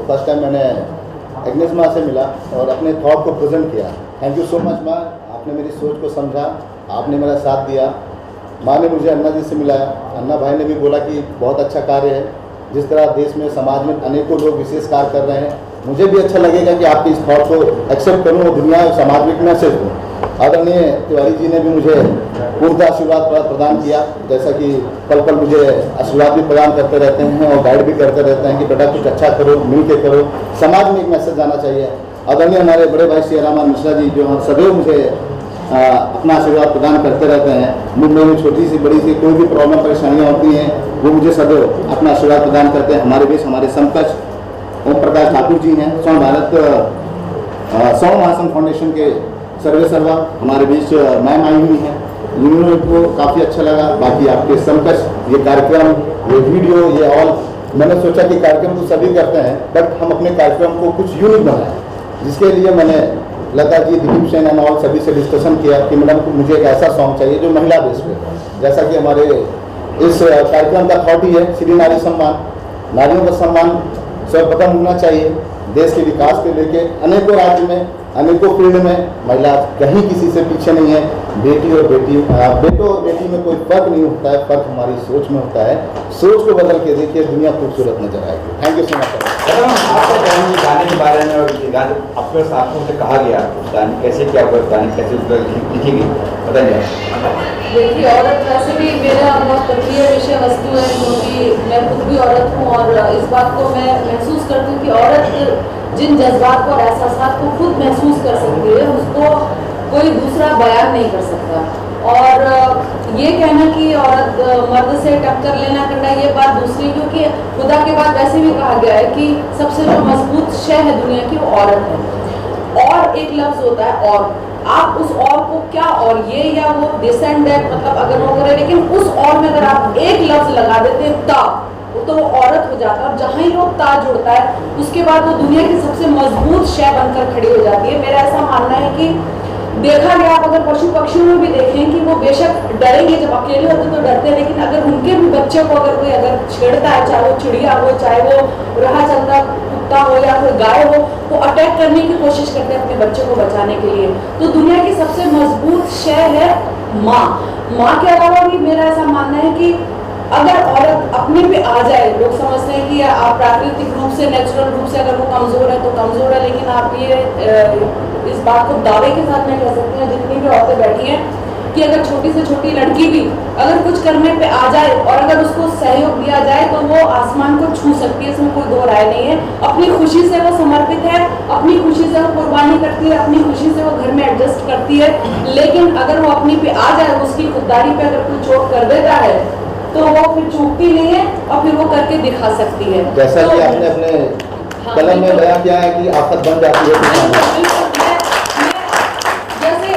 First time मैंने Agnes माँ से मिला और अपने थॉट को प्रेजेंट किया। थैंक यू सो मच माँ, आपने मेरी सोच को समझा, आपने मेरा साथ दिया। माँ ने मुझे अन्ना जी से मिलाया, अन्ना भाई ने भी बोला कि बहुत अच्छा कार्य है, जिस तरह देश में समाज में अनेकों लोग विशेष कार्य कर रहे हैं, मुझे भी अच्छा लगेगा कि आपके इस थॉट को एक्सेप्ट करूँ और दुनिया और समाज में मैसेज दूँ। आदरणीय तिवारी जी ने भी मुझे पूर्ण आशीर्वाद प्रदान किया, जैसा कि पल पल मुझे आशीर्वाद भी प्रदान करते रहते हैं और गाइड भी करते रहते हैं कि बेटा कुछ अच्छा करो, मिल के करो, समाज में एक मैसेज जाना चाहिए। आदरणीय हमारे बड़े भाई श्री रामान मिश्रा जी जो हम सदैव मुझे अपना आशीर्वाद प्रदान करते रहते हैं। मुझ में छोटी सी बड़ी सी कोई भी प्रॉब्लम परेशानियाँ होती हैं वो मुझे सदैव अपना आशीर्वाद प्रदान करते हैं। हमारे बीच हमारे समकक्ष ओम प्रकाश ठाकुर जी हैं, स्वर्ण भारत स्वर्ण महासन फाउंडेशन के सर्वे सर्वा हमारे बीच मैम आई हुई हैं, इन्होंने को काफ़ी अच्छा लगा। बाकी आपके समकक्ष ये कार्यक्रम, ये वीडियो, ये ऑल, मैंने सोचा कि कार्यक्रम तो सभी करते हैं बट हम अपने कार्यक्रम को कुछ यूनिक बनाएं, जिसके लिए मैंने लता जी, दिलीप सेन एंड ऑल सभी से डिस्कशन किया कि मैडम को मुझे एक ऐसा सॉन्ग चाहिए जो महिला बेस पे, जैसा कि हमारे इस कार्यक्रम का थॉट ही है श्री नारी सम्मान, नारियों का सम्मान सर्वप्रथम होना चाहिए। देश के विकास के लेके अनेकों राज्य में, अनेकों फील्ड में महिला कहीं किसी से पीछे नहीं है। बेटी और बेटो और बेटी में कोई फर्क नहीं होता है, फर्क हमारी सोच में होता है। सोच को बदल के देखिए, दुनिया खूबसूरत नजर आएगी। Thank you so much. आपको गाने के बारे में और गाने अपने साथियों से कहा गया गाने कैसे क्या हुआ, गाने कैसे लिखी गई, बताइए। देखिए, औरत वैसे भी मेरा बहुत प्रिय विषय वस्तु है, क्योंकि मैं खुद भी औरत हूँ और इस बात को मैं महसूस करती हूँ कि औरत जिन जज्बात और एहसास को खुद महसूस कर सकती है, उसको कोई दूसरा बयान नहीं कर सकता। और ये कहना कि औरत मर्द से टक्कर लेना करना, ये बात दूसरी, क्योंकि खुदा के बाद वैसे भी कहा गया है कि सबसे जो मजबूत शय है दुनिया की वो औरत है। और एक लफ्ज होता है और, आप उस और को क्या और ये या वो दिस एंड दैट मतलब अगर वो करे, लेकिन उस और में अगर आप एक लफ्ज लगा देते हैं ता, तो वो औरत हो जाता है। और जहाँ ही लोग ता जुड़ता है उसके बाद वो दुनिया की सबसे मजबूत शय बनकर खड़ी हो जाती है। मेरा ऐसा मानना है कि देखा गया, आप अगर पशु पक्षियों में भी देखें कि वो बेशक डरेंगे, जब अकेले होते तो डरते हैं, लेकिन अगर उनके भी बच्चे को अगर कोई अगर छेड़ता है, चाहे वो चिड़िया हो, चाहे वो राह चलता कुत्ता हो या कोई गाय हो, वो अटैक करने की कोशिश करते हैं अपने बच्चे को बचाने के लिए। तो दुनिया की सबसे मजबूत शय है माँ। माँ के अलावा भी मेरा ऐसा मानना है कि अगर औरत अपने पे आ जाए, लोग समझते हैं कि आप प्राकृतिक रूप से, नेचुरल रूप से अगर वो कमजोर है तो कमजोर है, लेकिन आप ये इस बात को दावे के साथ में कह सकते हैं, जितनी भी औरतें बैठी हैं, कि अगर छोटी से छोटी लड़की भी अगर कुछ करने पे आ जाए और अगर उसको सहयोग दिया जाए तो वो आसमान को छू सकती है, इसमें कोई दो राय नहीं है। अपनी खुशी से वो समर्पित है, अपनी खुशी से वो कुर्बानी करती है, अपनी खुशी से वो घर में एडजस्ट करती है, लेकिन अगर वो अपनी पे आ जाए, उसकी खुददारी पे अगर कोई चोट कर देता है तो वो फिर चूकती नहीं है और फिर वो करके दिखा सकती है। जैसा कि आपने अपने कलम में बयान किया है कि आफत बन जाती है, जैसे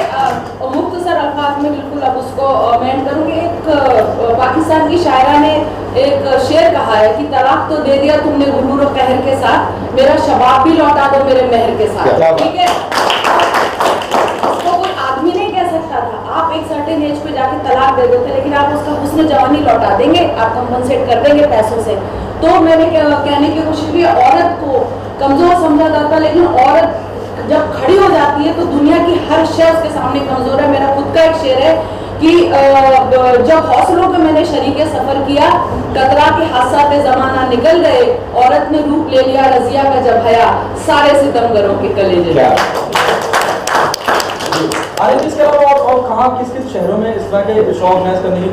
मुख्तसर अल्फाज में बिल्कुल अब उसको मैं करूँगी। एक पाकिस्तान की शायरा ने एक शेर कहा है कि तलाक तो दे दिया तुमने गुरूर और कहर के साथ, मेरा शबाब भी लौटा दो मेरे मेहर के साथ। ठीक है, उसको कोई आदमी नहीं कह सकता था। आप एक सर्टेन एज पे जाके तलाक दे देते, लेकिन आप उसका हुस्न जवानी लौटा देंगे, आप कंपनसेट कर देंगे पैसों से। तो मैंने कहने की कोशिश की, औरत को कमजोर समझा जाता, लेकिन औरत जब खड़ी हो जाती है तो दुनिया की हर शय उसके सामने कमजोर है। मेरा खुद का एक शेर है कि जब हौसलों पे मैंने शरीके सफर किया, कतरा के हादसात जमाना निकल गए, औरत ने रूप ले लिया रजिया का जब हया, सारे सितमगरों के कलेजे। इसके अलावा और कहाँ किस किस शहरों में इस तरह के शो ऑर्गेनाइज करने की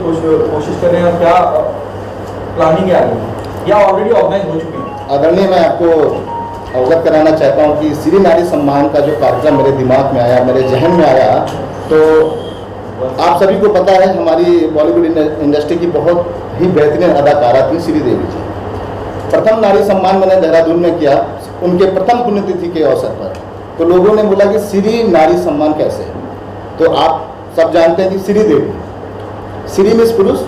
कोशिश कर रहे हैं और क्या प्लानिंग है आगे या ऑलरेडी ऑर्गेनाइज हो चुकी है? आदरणीय, मैं आपको अवगत कराना चाहता हूँ कि श्री नारी सम्मान का जो कार्यक्रम मेरे दिमाग में आया, मेरे जहन में आया, तो आप सभी को पता है हमारी बॉलीवुड इंडस्ट्री की बहुत ही बेहतरीन अदाकारा थी श्रीदेवी जी। प्रथम नारी सम्मान मैंने देहरादून में किया उनके प्रथम पुण्यतिथि के अवसर पर। तो लोगों ने बोला कि श्री नारी सम्मान कैसे, तो आप सब जानते हैं कि श्री देवी, श्री मिस पुरुष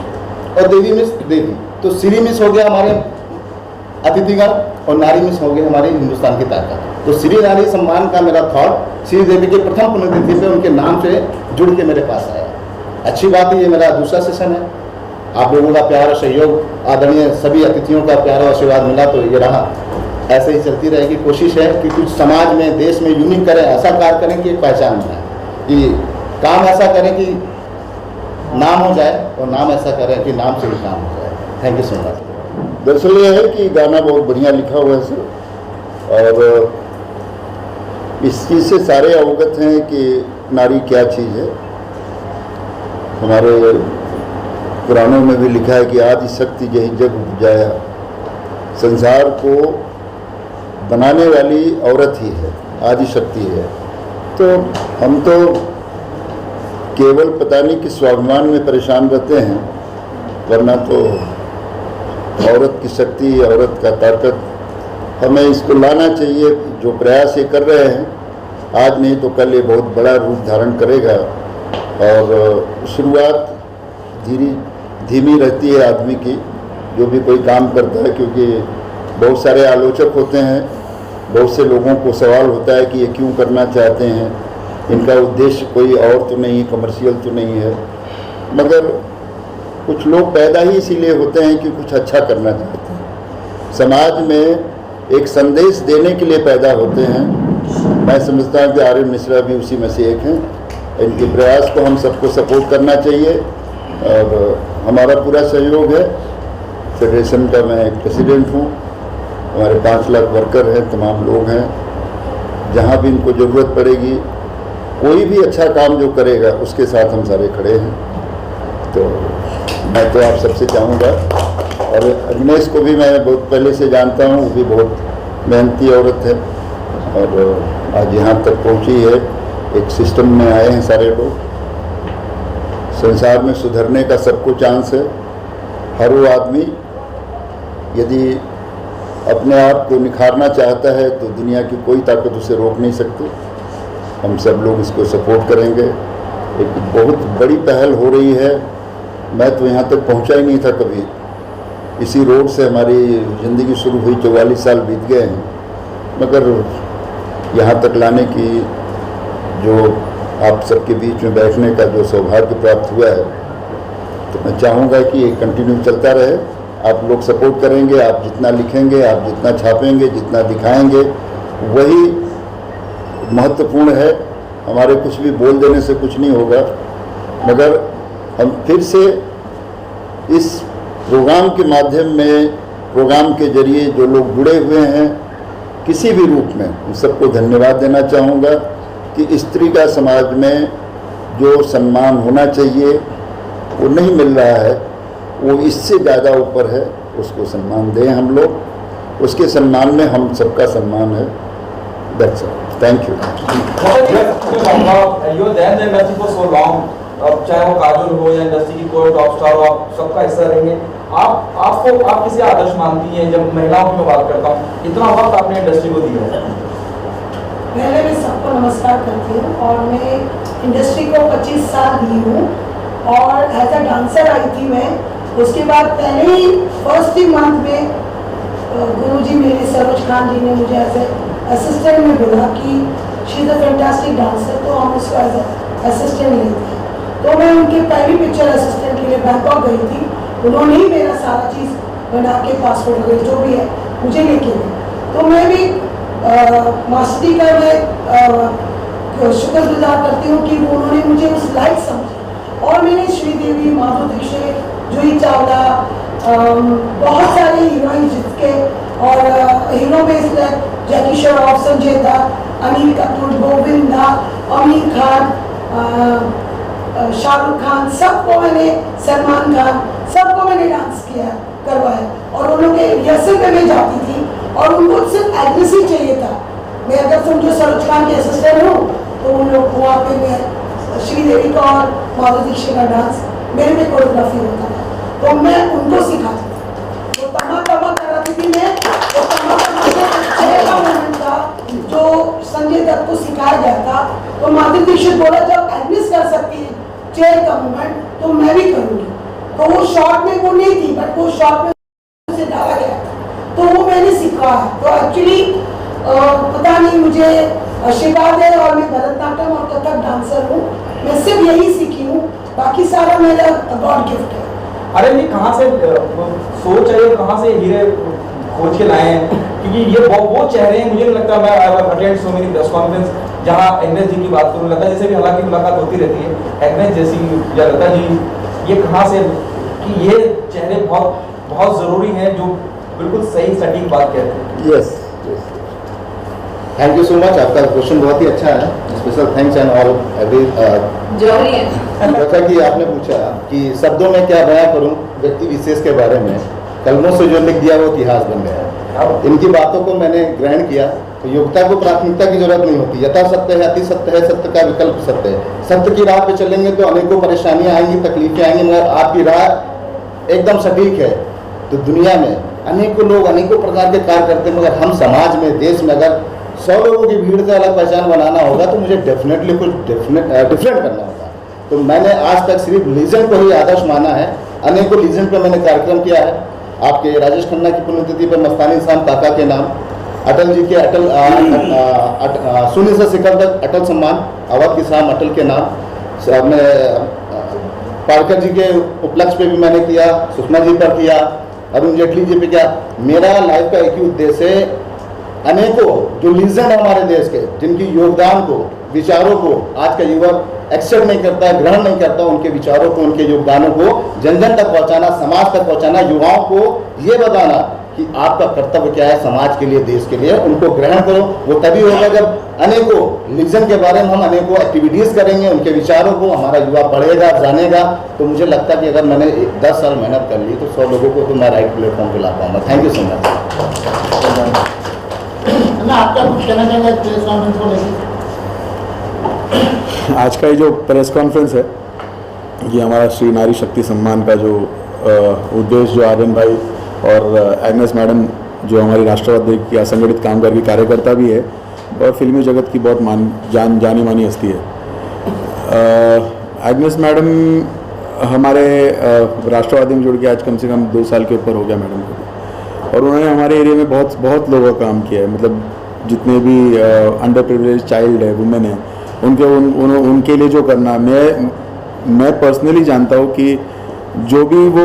और देवी मिस देवी, तो श्री मिस हो गया हमारे अतिथिगण और नारी मिस हो गए हमारे हिंदुस्तान की ताकत। तो श्री नारी सम्मान का मेरा थॉट श्री देवी के प्रथम पुण्यतिथि पे उनके नाम से जुड़ के मेरे पास आया। अच्छी बात है, ये मेरा दूसरा सेशन है। आप लोगों का प्यार और सहयोग, आदरणीय सभी अतिथियों का प्यार और आशीर्वाद मिला तो ये रहा। ऐसे ही चलती रहेगी। कोशिश है कि कुछ समाज में, देश में यूनिक करें, ऐसा कार्य करें कि एक पहचान बनाए, कि काम ऐसा करें कि नाम हो जाए, और नाम ऐसा करें कि नाम से भी काम हो जाए। Thank you so much. दरअसल ये है कि गाना बहुत बढ़िया लिखा हुआ है सर, और इस चीज़ से सारे अवगत हैं कि नारी क्या चीज़ है। हमारे पुराणों में भी लिखा है कि आदि शक्ति जही जग उपजाया, संसार को बनाने वाली औरत ही है, आदि शक्ति है। तो हम तो केवल पता नहीं कि स्वाभिमान में परेशान रहते हैं, वरना तो औरत की शक्ति, औरत का ताकत, हमें इसको लाना चाहिए। जो प्रयास ये कर रहे हैं, आज नहीं तो कल ये बहुत बड़ा रूप धारण करेगा। और शुरुआत धीमी रहती है आदमी की, जो भी कोई काम करता है, क्योंकि बहुत सारे आलोचक होते हैं, बहुत से लोगों को सवाल होता है कि ये क्यों करना चाहते हैं, इनका उद्देश्य कोई और तो नहीं, कमर्शियल तो नहीं है। मगर कुछ लोग पैदा ही इसीलिए होते हैं कि कुछ अच्छा करना चाहते हैं, समाज में एक संदेश देने के लिए पैदा होते हैं। मैं समझता हूँ कि आर्य मिश्रा भी उसी में से एक हैं। इनके प्रयास को हम सबको सपोर्ट करना चाहिए, और हमारा पूरा सहयोग है। फेडरेशन का मैं एक प्रेसिडेंट हूँ, हमारे 5 लाख वर्कर हैं, तमाम लोग हैं। जहाँ भी इनको ज़रूरत पड़ेगी, कोई भी अच्छा काम जो करेगा उसके साथ हम सारे खड़े हैं। तो मैं तो आप सबसे चाहूँगा, और अग्नेश को भी मैं बहुत पहले से जानता हूँ, वो भी बहुत मेहनती औरत है, और आज यहाँ तक पहुँची है। एक सिस्टम में आए हैं सारे लोग। संसार में सुधरने का सबको चांस है। हर वो आदमी यदि अपने आप को निखारना चाहता है तो दुनिया की कोई ताकत उसे रोक नहीं सकती। हम सब लोग इसको सपोर्ट करेंगे। एक बहुत बड़ी पहल हो रही है। मैं तो यहाँ तक पहुँचा ही नहीं था कभी। इसी रोड से हमारी ज़िंदगी शुरू हुई, 44 साल बीत गए हैं, मगर यहाँ तक लाने की जो आप सबके बीच में बैठने का जो सौभाग्य प्राप्त हुआ है, तो मैं चाहूँगा कि ये कंटिन्यू चलता रहे। आप लोग सपोर्ट करेंगे, आप जितना लिखेंगे, आप जितना छापेंगे, जितना दिखाएंगे, वही महत्वपूर्ण है। हमारे कुछ भी बोल देने से कुछ नहीं होगा, मगर हम फिर से इस प्रोग्राम के माध्यम में, प्रोग्राम के जरिए जो लोग जुड़े हुए हैं किसी भी रूप में, उन सबको धन्यवाद देना चाहूँगा कि स्त्री का समाज में जो सम्मान होना चाहिए वो नहीं मिल रहा है, वो इससे ज़्यादा ऊपर है। उसको सम्मान दें हम लोग, उसके सम्मान में हम सबका सम्मान है। That's all. Thank you. अब चाहे वो काजोल हो या इंडस्ट्री की कोई टॉप स्टार हो, आप सबका हिस्सा रहेंगे। आप किसे आदर्श मानती हैं? जब महिलाओं की मैं बात करता हूँ, इतना वक्त आपने इंडस्ट्री को दिया है। पहले मैं सबको नमस्कार करती हूँ, और मैं इंडस्ट्री को 25 साल दी हूँ, और एज अ डांसर आई थी मैं। उसके बाद पहले ही फर्स्ट ही मंथ में गुरुजी मेरे सरोज खान जी ने मुझे एज ए असिस्टेंट में बोला कि she is a fantastic dancer, तो हम उसको एज ए असिस्टेंट लेते हैं। तो मैं उनके पहली पिक्चर असिस्टेंट के लिए बैंकॉक गई थी। उन्होंने ही मेरा सारा चीज़ बना के, पासपोर्ट वगैरह जो भी है मुझे लेके गए। तो मैं भी मास्टर जी का मैं शुक्रगुजार करती हूँ कि उन्होंने मुझे उस लायक समझा। और मैंने श्रीदेवी, माधुरी दीक्षित, जूही चावला, बहुत सारे हीरोइन जिसके, और हीरो में जैकी श्रॉफ, संजय दत्त, अनिल कपूर, गोविंदा, आमिर खान, शाहरुख खान, सबको मैंने, सलमान खान, सबको मैंने डांस किया, करवाया। और उन लोगों के रिहर्सल पे मैं जाती थी, और उनको सिर्फ एड्रेस ही चाहिए था। मैं अगर समझो सरोज खान की असिस्टेंट हूँ, तो उन लोग वहाँ पे मैं श्रीदेवी का और माधुरी दीक्षित का डांस मेरे में कोरियोग्राफी होता था, तो मैं उनको सिखाती थी। वो तमा कराती थी मैं, वो तमा का मोमेंट था जो संजय दत्त को सिखाया गया था। तो माधुरी दीक्षित बोला जब एडमिस कर सकती है चेयर का मोमेंट, तो मैं भी करूँगी। तो वो शॉर्ट में वो नहीं थी, बट वो शॉर्ट में उसे डाला गया था, तो वो मैंने सीखा है। तो एक्चुअली पता नहीं, मुझे आशीर्वाद है, और मैं भरतनाट्यम और कथक डांसर हूँ। मैं सिर्फ यही सीखी हूँ, बाकी सारा मेरा गॉड गिफ्ट है। अरे ये कहाँ से सोच है, कहाँ से हीरे खोज के लाए हैं, क्योंकि ये वो चेहरे हैं, मुझे नहीं लगता मैं attend so many press conference जहाँ एग्नेस जी की बात करूँ, लता जैसे भी हालांकि मुलाकात होती रहती है, एग्नेस जैसी या लता जी, ये कहाँ से कि ये चेहरे बहुत ज़रूरी हैं जो बिल्कुल सही सटीक बात कहते हैं। Yes, thank you so much, आपका क्वेश्चन बहुत ही अच्छा है। Special thanks and all every. Johri है। जैसा कि आपने पूछा कि शब्दों में क्या बयां करूं व्यक्ति विशेष के बारे में, कलमों से जो लिख दिया वो इतिहास बन गया है। इनकी बातों को मैंने ग्रहण किया, तो योग्यता को प्राथमिकता की जरूरत नहीं होती। यथा सत्य है, अति सत्य है, सत्य का विकल्प सत्य है। सत्य की राह पे चलेंगे तो अनेकों परेशानियां आएंगी, तकलीफें आएंगी, मगर आपकी राह एकदम सटीक है तो दुनिया में अनेकों लोग अनेकों प्रकार के कार्य करते हैं, मगर हम समाज में, देश में अगर 100 लोगों की भीड़ से अलग पहचान बनाना होगा तो मुझे डेफिनेटली कुछ डिफरेंट करना होगा। तो मैंने आज तक सिर्फ लीजेंड को ही आदर्श माना है। अनेकों लीजेंड पर मैंने कार्यक्रम किया है। आपके राजेश खन्ना की पुण्यतिथि पर मस्तानी शाम काका के नाम, अटल जी के शून्य से शिखर तक अटल सम्मान, अवध की शाम अटल के नाम, मैं पारकर जी के उपलक्ष्य पे भी मैंने किया, सुषमा जी पर किया, अरुण जेटली जी पे किया। मेरा लाइफ का एक ही उद्देश्य है, अनेकों जो लीजेंड हमारे देश के, जिनकी योगदान को, विचारों को आज का युवक एक्सेप्ट नहीं करता है, ग्रहण नहीं करता, उनके विचारों को, उनके योगदानों को जन जन तक पहुंचाना, समाज तक पहुंचाना, युवाओं को ये बताना कि आपका कर्तव्य क्या है समाज के लिए, देश के लिए, उनको ग्रहण करो। वो तभी होगा जब अनेकों लीजेंड के बारे में हम अनेकों एक्टिविटीज़ करेंगे, उनके विचारों को हमारा युवा पढ़ेगा, जानेगा। तो मुझे लगता है कि अगर मैंने 10 साल मेहनत कर ली तो 100 लोगों को तो मैं राइट प्लेटफॉर्म पर ला पाऊंगा। Thank you so much. आपका कुछ कहना चाहेंगे प्रेस कॉन्फ्रेंस को लेकर? आज का ये जो प्रेस कॉन्फ्रेंस है, ये हमारा श्री नारी शक्ति सम्मान का जो उद्देश्य, जो आर्यन भाई और एग्नेस मैडम जो हमारी राष्ट्रवादी की असंगठित कामगार की कार्यकर्ता भी है और फिल्मी जगत की बहुत जानी मानी हस्ती है। एग्नेस मैडम हमारे राष्ट्रवादी में जुड़ के आज कम से कम 2 साल के ऊपर हो गया मैडम को, और उन्होंने हमारे एरिया में बहुत लोगों का काम किया है। मतलब जितने भी अंडर प्रिविलेज चाइल्ड है, वुमेन है, उनके लिए जो करना, मैं पर्सनली जानता हूँ कि जो भी वो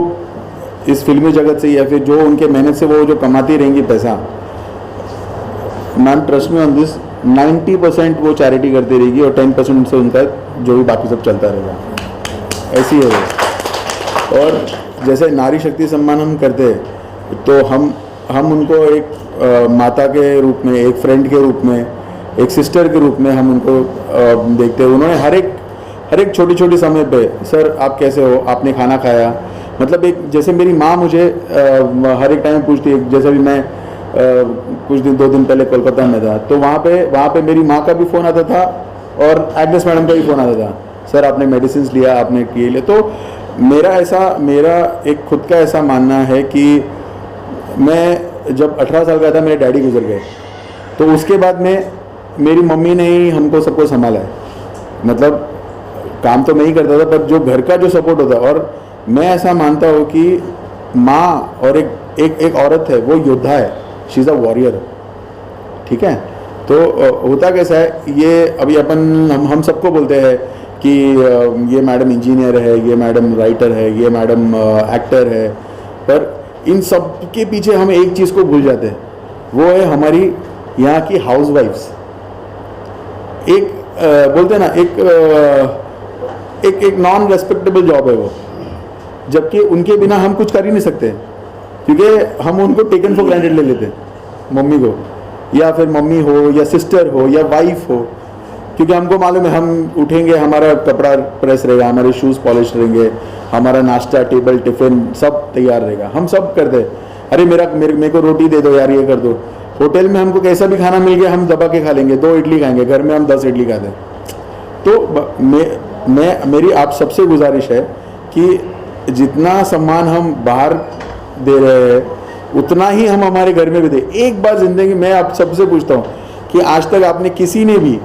इस फिल्मी जगत से या फिर जो उनके मेहनत से वो जो कमाती रहेंगी पैसा, ma'am trust me on this, 90% वो चैरिटी करती रहेगी और 10% से उनका जो भी बाकी सब चलता रहेगा। ऐसी है वो। और जैसे नारी शक्ति सम्मान हम करते हैं तो हम उनको एक माता के रूप में, एक फ्रेंड के रूप में, एक सिस्टर के रूप में हम उनको देखते हैं। उन्होंने हर एक छोटी समय पे, सर आप कैसे हो, आपने खाना खाया, मतलब एक जैसे मेरी माँ मुझे हर एक टाइम पूछती है। जैसे भी मैं कुछ 2 दिन पहले कोलकाता में था तो वहाँ पे मेरी माँ का भी फ़ोन आता था और एग्नेस मैडम का भी फ़ोन आता था, सर आपने मेडिसिन लिया, आपने किए लिए। तो मेरा एक खुद का ऐसा मानना है कि मैं जब 18 साल का था मेरे डैडी गुजर गए, तो उसके बाद में मेरी मम्मी ने ही हमको सबको संभाला है। मतलब काम तो मैं ही करता था, पर जो घर का जो सपोर्ट होता, और मैं ऐसा मानता हूँ कि माँ और एक औरत है, वो योद्धा है, शी इज़ अ वॉरियर, ठीक है। तो होता कैसा है, ये अभी हम सबको बोलते हैं कि ये मैडम इंजीनियर है, ये मैडम राइटर है, ये मैडम एक्टर है, पर इन सब के पीछे हम एक चीज़ को भूल जाते हैं, वो है हमारी यहाँ की हाउसवाइफ्स। एक बोलते हैं ना, एक नॉन रेस्पेक्टेबल जॉब है वो, जबकि उनके बिना हम कुछ कर ही नहीं सकते, क्योंकि हम उनको टेकन फॉर ग्रांटेड ले लेते हैं, मम्मी को, या फिर मम्मी हो या सिस्टर हो या वाइफ हो, क्योंकि हमको मालूम है हम उठेंगे, हमारा कपड़ा प्रेस रहेगा, हमारे शूज़ पॉलिश रहेंगे, हमारा नाश्ता, टेबल, टिफ़िन सब तैयार रहेगा, हम सब करते हैं। अरे मेरे को रोटी दे दो यार, ये कर दो। होटल में हमको कैसा भी खाना मिल गया हम दबा के खा लेंगे, 2 इडली खाएंगे, घर में हम 10 इडली खाते हैं। तो मेरी आप सबसे गुजारिश है कि जितना सम्मान हम बाहर दे रहे हैं उतना ही हम हमारे घर में भी दें। एक बार ज़िंदगी में आप सबसे पूछता हूँ कि आज तक आपने किसी ने भी,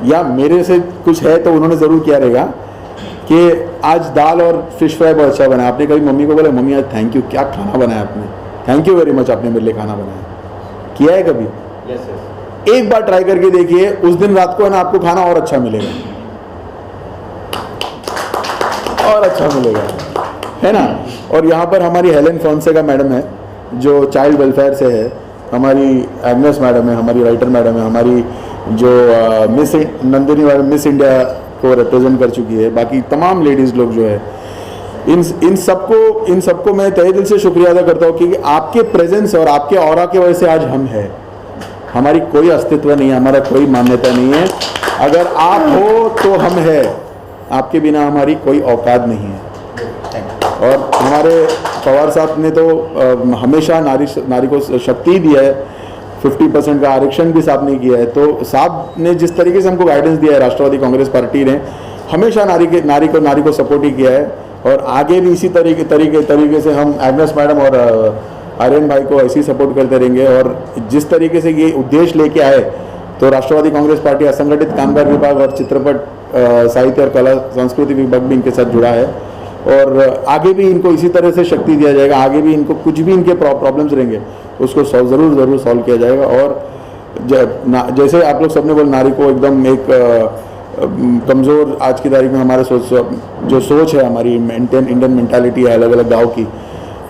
या मेरे से कुछ है तो उन्होंने ज़रूर किया रहेगा कि आज दाल और फिश फ्राई बहुत अच्छा बना, आपने कभी मम्मी को बोला, मम्मी आज थैंक यू, क्या खाना बनाया आपने, थैंक यू वेरी मच, आपने मेरे लिए खाना बनाया, किया है कभी? यस। एक बार ट्राई करके देखिए, उस दिन रात को है ना आपको खाना और अच्छा मिलेगा, और अच्छा मिलेगा, है ना। और यहाँ पर हमारी हेलेन फोंसेका मैडम है, जो चाइल्ड वेलफेयर से है, हमारी एग्नेस मैडम है, हमारी राइटर मैडम है, हमारी जो miss Nandini madam miss India को रिप्रेजेंट कर चुकी है, बाकी तमाम लेडीज़ लोग जो है, इन सबको मैं तहे दिल से शुक्रिया अदा करता हूँ कि आपके प्रेजेंस और आपके ऑरा की वजह से आज हम हैं। हमारी कोई अस्तित्व नहीं है, हमारा कोई मान्यता नहीं है। अगर आप हो तो हम हैं, आपके बिना हमारी कोई औकात नहीं है। और हमारे पवार साहब ने तो हमेशा नारी को शक्ति दिया है, 50% का आरक्षण भी साहब ने किया है। तो साहब ने जिस तरीके से हमको गाइडेंस दिया है, राष्ट्रवादी कांग्रेस पार्टी ने हमेशा नारी को सपोर्ट ही किया है, और आगे भी इसी तरीके से हम एग्नेस मैडम और आर्यन भाई को ऐसे ही सपोर्ट करते रहेंगे। और जिस तरीके से ये उद्देश्य लेके आए, तो राष्ट्रवादी कांग्रेस पार्टी असंगठित कामगार विभाग और चित्रपट साहित्य और कला संस्कृति विभाग भी इनके साथ जुड़ा है, और आगे भी इनको इसी तरह से शक्ति दिया जाएगा। आगे भी इनको कुछ भी इनके प्रॉब्लम्स रहेंगे उसको ज़रूर सॉल्व किया जाएगा। और जैसे आप लोग सबने बोला, नारी को एकदम एक कमज़ोर आज की तारीख में हमारे सोच है, हमारी इंडियन मेंटालिटी है अलग अलग गाँव की।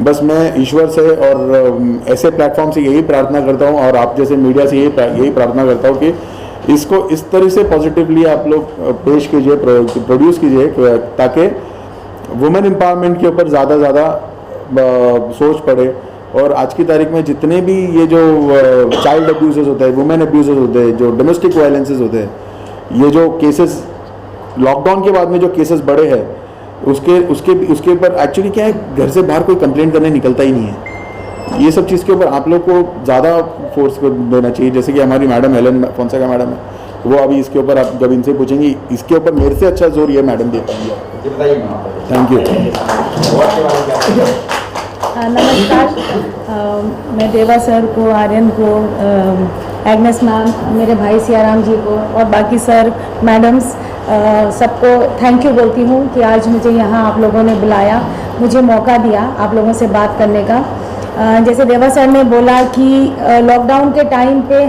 बस मैं ईश्वर से और ऐसे प्लेटफॉर्म से यही प्रार्थना करता हूँ, और आप जैसे मीडिया से यही प्रार्थना करता हूँ कि इसको इस तरह से पॉजिटिवली आप लोग पेश कीजिए, प्रोड्यूस कीजिए, ताकि वुमेन एम्पावरमेंट के ऊपर ज़्यादा सोच पड़े। और आज की तारीख में जितने भी ये जो चाइल्ड अब्यूज़ होते हैं, वुमेन अब्यूज़ होते हैं, जो डोमेस्टिक वायलेंसेस होते हैं, ये जो केसेस लॉकडाउन के बाद में जो केसेस बढ़े हैं, उसके ऊपर एक्चुअली क्या है, घर से बाहर कोई कंप्लेंट करने निकलता ही नहीं है। ये सब चीज़ के ऊपर आप लोग को ज़्यादा फोर्स देना चाहिए। जैसे कि हमारी मैडम हेलन फोंसेका मैडम है, वो अभी इसके ऊपर आप जब इनसे पूछेंगी, इसके ऊपर मेरे से अच्छा जोर ये मैडम दे पाएंगे। Thank you. नमस्कार, मैं देवा सर को, आर्यन को, एग्नेस मैम, मेरे भाई सियाराम जी को और बाकी सर मैडम्स सबको थैंक यू बोलती हूँ कि आज मुझे यहाँ आप लोगों ने बुलाया, मुझे मौका दिया आप लोगों से बात करने का। जैसे देवा सर ने बोला कि लॉकडाउन के टाइम पे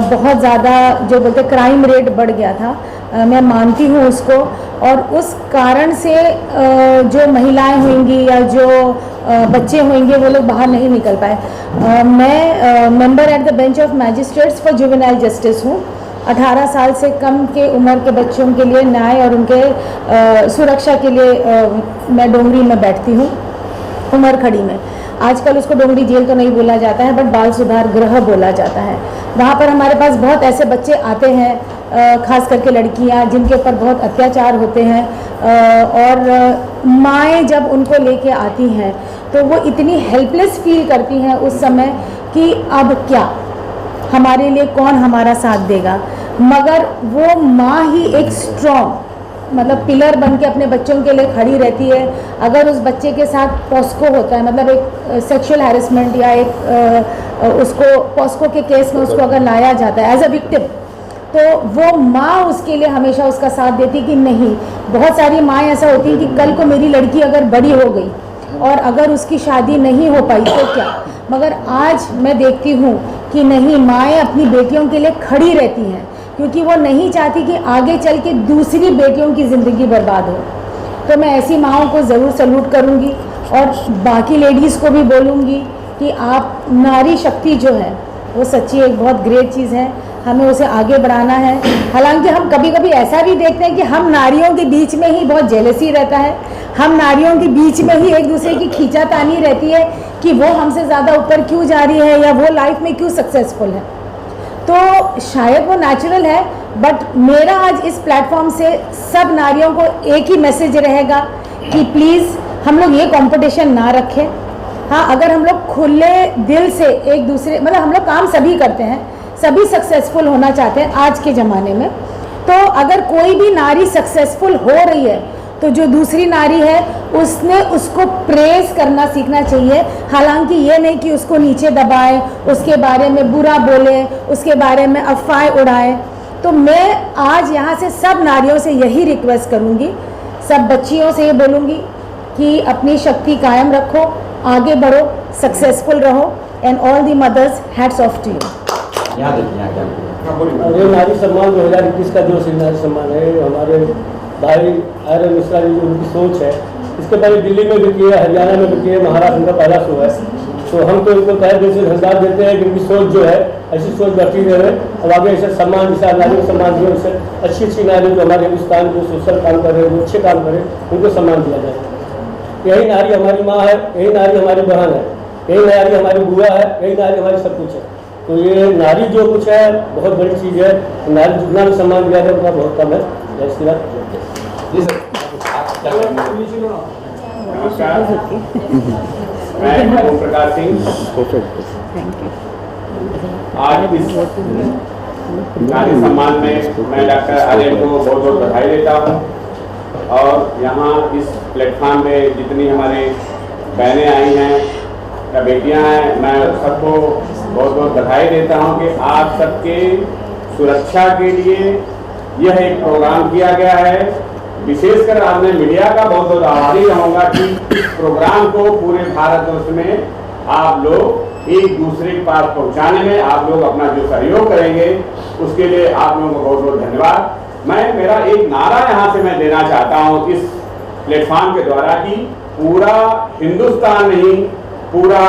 बहुत ज़्यादा जो बोलते क्राइम रेट बढ़ गया था, मैं मानती हूँ उसको, और उस कारण से जो महिलाएं होंगी या जो बच्चे होंगे वो लोग बाहर नहीं निकल पाए। मैं member at the bench of magistrates for juvenile justice हूँ। 18 साल से कम के उम्र के बच्चों के लिए न्याय और उनके सुरक्षा के लिए मैं डोंगरी में बैठती हूँ, उमरखड़ी में। आजकल उसको डोंगरी जेल तो नहीं बोला जाता है, बट बाल सुधार गृह बोला जाता है। वहाँ पर हमारे पास बहुत ऐसे बच्चे आते हैं, खास करके लड़कियाँ, जिनके ऊपर बहुत अत्याचार होते हैं, और माएँ जब उनको लेके आती हैं तो वो इतनी हेल्पलेस फील करती हैं उस समय कि अब क्या, हमारे लिए कौन हमारा साथ देगा। मगर वो माँ ही एक स्ट्रॉन्ग मतलब पिलर बन के अपने बच्चों के लिए खड़ी रहती है। अगर उस बच्चे के साथ पॉस्को होता है, मतलब एक सेक्सुअल हैरेसमेंट या एक उसको पॉस्को के केस में उसको अगर लाया जाता है एज अ विक्टिम, तो वो माँ उसके लिए हमेशा उसका साथ देती कि नहीं। बहुत सारी माँ ऐसा होती है कि कल को मेरी लड़की अगर बड़ी हो गई और अगर उसकी शादी नहीं हो पाई तो क्या, मगर आज मैं देखती हूँ कि नहीं, माएँ अपनी बेटियों के लिए खड़ी रहती हैं, क्योंकि वो नहीं चाहती कि आगे चल के दूसरी बेटियों की ज़िंदगी बर्बाद हो। तो मैं ऐसी माँओं को ज़रूर सल्यूट करूँगी और बाकी लेडीज़ को भी बोलूँगी कि आप, नारी शक्ति जो है वो सच्ची एक बहुत ग्रेट चीज़ है, हमें उसे आगे बढ़ाना है। हालांकि हम कभी कभी ऐसा भी देखते हैं कि हम नारियों के बीच में ही बहुत जेलसी रहता है, हम नारियों के बीच में ही एक दूसरे की खींचातानी रहती है कि वो हमसे ज़्यादा ऊपर क्यों जा रही है या वो लाइफ में क्यों सक्सेसफुल है। तो शायद वो नेचुरल है, बट मेरा आज इस प्लेटफॉर्म से सब नारियों को एक ही मैसेज रहेगा कि प्लीज़ हम लोग ये कंपटीशन ना रखें। हाँ, अगर हम लोग खुले दिल से एक दूसरे, मतलब हम लोग काम सभी करते हैं, सभी सक्सेसफुल होना चाहते हैं आज के ज़माने में, तो अगर कोई भी नारी सक्सेसफुल हो रही है तो जो दूसरी नारी है उसने उसको प्रेज करना सीखना चाहिए। हालांकि ये नहीं कि उसको नीचे दबाए, उसके बारे में बुरा बोले, उसके बारे में अफवाहें उड़ाए। तो मैं आज यहाँ से सब नारियों से यही रिक्वेस्ट करूँगी, सब बच्चियों से ये बोलूँगी कि अपनी शक्ति कायम रखो, आगे बढ़ो, सक्सेसफुल रहो, and all the mothers, hats off to you. ये नारी सम्मान 2021 का जो नारी सम्मान है, हमारे भाई आर्यन मिश्रा जी की उनकी सोच है। इसके पहले दिल्ली में भी किया, हरियाणा में भी किया, महाराष्ट्र का पहला शो है। तो हम तो इनको तहे दिल से धन्यवाद देते हैं कि इनकी सोच जो है ऐसी सोच बढ़ती रहे और आगे ऐसे सम्मान जैसा नारियों को सम्मान दिया उससे अच्छी नारी जो हमारे हिंदुस्तान जो सोशल काम कर रहे हैं जो अच्छे काम करें उनको सम्मान दिया जाए। यही नारी हमारी माँ है, यही नारी हमारी बहन है, यही नारी हमारी बुआ है, यही नारी हमारी सब कुछ है। तो ये नारी जो कुछ है बहुत बड़ी चीज़ है। नारी जितना भी सम्मान दिया जाए उतना बहुत कम है। जय श्री राम। जी सर, नमस्कार, मैं ओम प्रकाश सिंह। आज इस नारी सम्मान में मैं डॉक्टर आर्यन को बहुत बहुत बधाई देता हूँ और यहाँ इस प्लेटफॉर्म पे जितनी हमारी बहनें आई हैं या बेटियाँ हैं, मैं सबको बहुत बहुत बधाई देता हूँ कि आप सबके सुरक्षा के लिए यह एक प्रोग्राम किया गया है। विशेषकर आज मैं मीडिया का बहुत बहुत आभारी रहूँगा कि इस प्रोग्राम को पूरे भारतवर्ष में आप लोग एक दूसरे के पास पहुँचाने में आप लोग अपना जो सहयोग करेंगे उसके लिए आप लोगों को बहुत बहुत धन्यवाद। मेरा एक नारा यहाँ से मैं देना चाहता हूँ इस प्लेटफॉर्म के द्वारा कि पूरा हिंदुस्तान नहीं पूरा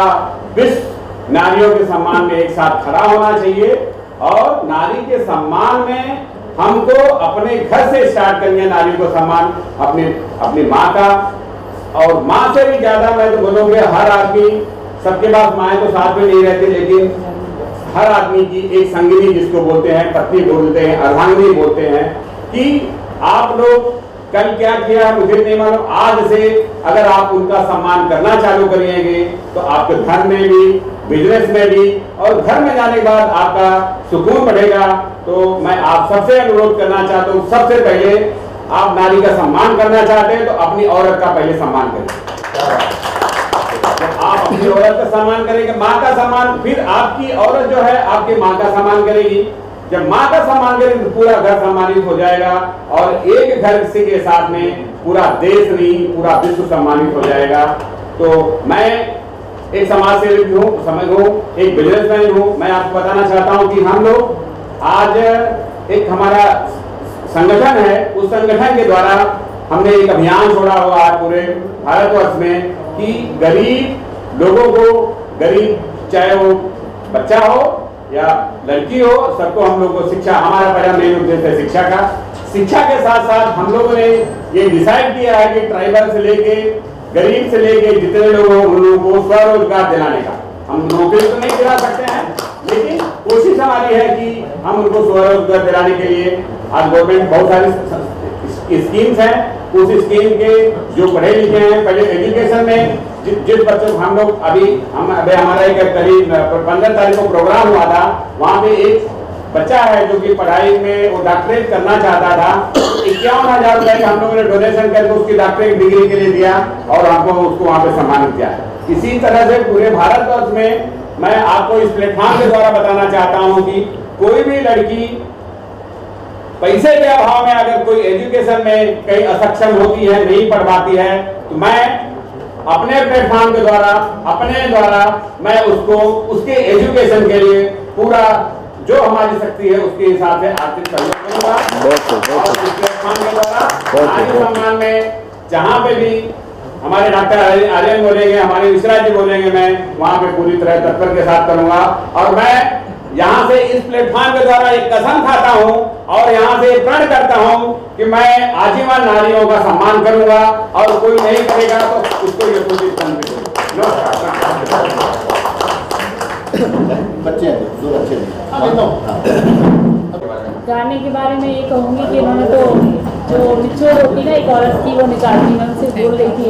विश्व नारियों के सम्मान में एक साथ खड़ा होना चाहिए और नारी के सम्मान में हमको अपने घर से स्टार्ट करनी है। नारी को सम्मान अपनी माँ का, और माँ से भी ज्यादा मैं तो बोलूँगा हर आदमी, सबके पास माएँ तो साथ में नहीं रहती, लेकिन हर आदमी की एक संगिनी जिसको बोलते हैं, पत्नी बोलते हैं, अर्धांगिनी बोलते हैं, कि आप लोग कल क्या किया मुझे नहीं मालूम, आज से अगर आप उनका सम्मान करना चालू करिएंगे तो आपके घर में भी, बिजनेस में भी, और घर में जाने के बाद आपका सुकून बढ़ेगा। तो मैं आप सबसे अनुरोध करना चाहता हूँ, सबसे पहले आप नारी का सम्मान करना चाहते हैं तो अपनी औरत का पहले सम्मान करें। आप अपनी औरत का सम्मान करेंगे, माँ का सम्मान, फिर आपकी औरत जो है आपकी माँ का सम्मान करेगी। जब माँ का सम्मान करेंगे तो पूरा घर सम्मानित हो जाएगा और एक घर के साथ में पूरा देश नहीं पूरा विश्व सम्मानित हो जाएगा। तो मैं एक समाज सेवी हूँ, एक बिजनेसमैन हूँ। मैं आपको बताना चाहता हूँ कि हम लोग आज एक हमारा संगठन है, उस संगठन के द्वारा हमने एक अभियान छोड़ा हुआ है पूरे भारतवर्ष में कि गरीब लोगों को, गरीब चाहे वो बच्चा हो या लड़की हो, सबको हम लोग को शिक्षा, हमारा पहला मेन उद्देश्य है शिक्षा का। शिक्षा के साथ साथ हम लोगों ने ये डिसाइड किया है कि ट्राइबल से लेके गरीब से लेके जितने लोग हो उन लोगों को स्वरोजगार दिलाने का। हम नौकरी तो नहीं दिला सकते हैं, लेकिन कोशिश हमारी है कि हम उनको स्वरोजगार दिलाने के लिए आज गवर्नमेंट बहुत सारी स्कीम्स हैं। उस स्कीम के जो पढ़े लिखे हैं, पहले एजुकेशन में जिस बच्चों को हम लोग अभी हमारा एक करीब 15 तारीख को प्रोग्राम हुआ था, वहाँ पे एक बच्चा है जो कि पढ़ाई में वो डॉक्टरेट करना चाहता था। 51,000 रुपए हम लोगों ने डोनेशन करके उसकी डॉक्टरेट डिग्री के लिए दिया और हमको उसको वहाँ पे सम्मानित किया। इसी तरह से पूरे भारतवर्ष में मैं आपको इस प्लेटफॉर्म के द्वारा बताना चाहता हूँ कि कोई भी लड़की पैसे के अभाव में अगर कोई एजुकेशन में कहीं असक्षम होती है, नहीं पढ़ पाती है, तो मैं अपने प्लेटफॉर्म के द्वारा मैं उसको उसके एजुकेशन के लिए पूरा जो हमारी शक्ति है उसके हिसाब से आर्थिक सहयोग करूंगा। और इस प्लेटफॉर्म के द्वारा नारी सम्मान में जहाँ पे भी हमारे डॉक्टर आर्यन बोलेंगे, हमारे मिश्रा जी बोलेंगे, मैं वहाँ पे पूरी तरह तत्पर के साथ करूंगा। और मैं यहाँ से इस प्लेटफॉर्म के द्वारा एक कसम खाता हूँ और यहाँ से प्रण करता हूँ कि मैं आजीवन नारियों का सम्मान करूंगा और कोई नहीं करेगा तो उसको ये पूरी बच्चे दो बच्चे गाने के बारे में ये कहूँगी कि इन्होंने तो जो निचोड़ होती ना एक औरत की वो निकालती, मैं उनसे बोल रही थी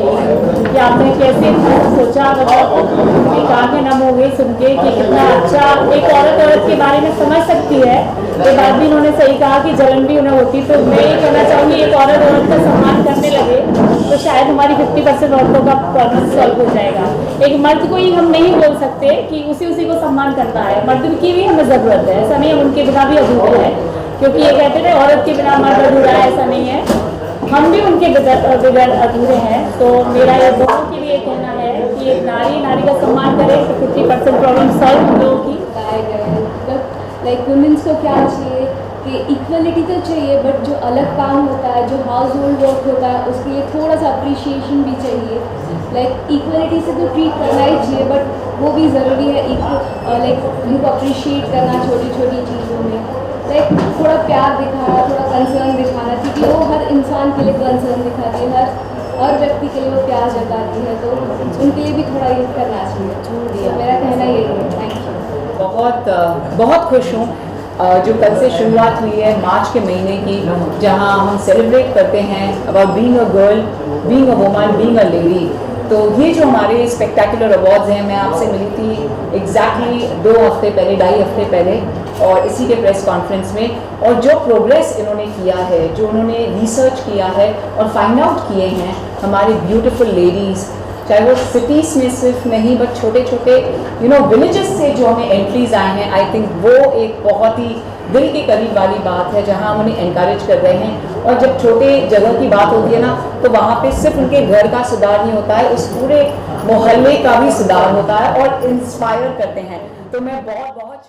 कि आपने कैसे सोचा, मतलब एक आंखें नम हो गई सुन के कि कितना अच्छा एक औरत के बारे में समझ सकती है। ये बात भी इन्होंने सही कहा कि जलन भी उन्हें होती। तो मैं ये कहना चाहूँगी एक औरत का सम्मान करने लगे तो शायद हमारी 50% औरतों का प्रॉब्लम सॉल्व हो जाएगा। एक मर्द को ही हम नहीं बोल सकते कि उसी को सम्मान करना है, मर्द की भी हमें ज़रूरत है, ऐसा नहीं है उनके बिना भी अधूरे है, क्योंकि ये कहते थे औरत के बिना मर्द अधूरा है, ऐसा नहीं है, हम भी उनके बगैर अधूरे हैं। तो मेरा ये दोनों के लिए कहना है कि एक नारी का सम्मान करे तो 50% प्रॉब्लम सॉल्व हम लोगों की। बताया गया है मतलब लाइक वुमेन्स को क्या चाहिए कि इक्वलिटी तो चाहिए, बट जो अलग काम होता है, जो हाउस होल्ड वर्क होता है, उसके लिए थोड़ा सा अप्रिशिएशन भी चाहिए। लाइक इक्वलिटी से तो ट्रीट करना ही चाहिए, बट वो भी ज़रूरी है लाइक उनको अप्रिशिएट करना छोटी छोटी चीज़ों में, लाइक थोड़ा प्यार दिखाना, थोड़ा कंसर्न दिखाना, क्योंकि वो हर इंसान के लिए कंसर्न दिखाती है, हर व्यक्ति के लिए वो प्यार जताती है, तो उनके लिए भी थोड़ा ये करना चाहिए। तो मेरा कहना यही है। Thank you. बहुत खुश हूँ जो कल से शुरुआत हुई है मार्च के महीने की, जहाँ हम सेलिब्रेट करते हैं about being a girl, being a woman, being a lady. तो ये जो हमारे स्पेक्टेकुलर अवार्ड्स हैं, मैं आपसे मिली थी एग्जैक्टली 2 हफ्ते पहले, 2.5 हफ्ते पहले, और इसी के प्रेस कॉन्फ्रेंस में, और जो प्रोग्रेस इन्होंने किया है, जो उन्होंने रिसर्च किया है और फाइंड आउट किए हैं हमारे ब्यूटीफुल लेडीज़, चाहे वो सिटीज़ में सिर्फ नहीं बट छोटे छोटे विलेजेस से जो हमें एंट्रीज आए हैं, आई थिंक वो एक बहुत ही दिल के करीब वाली बात है, जहां हम उन्हें एनकरेज कर रहे हैं। और जब छोटे जगह की बात होती है ना, तो वहाँ पे सिर्फ उनके घर का सुधार नहीं होता है, उस पूरे मोहल्ले का भी सुधार होता है और इंस्पायर करते हैं। तो मैं बहुत बहुत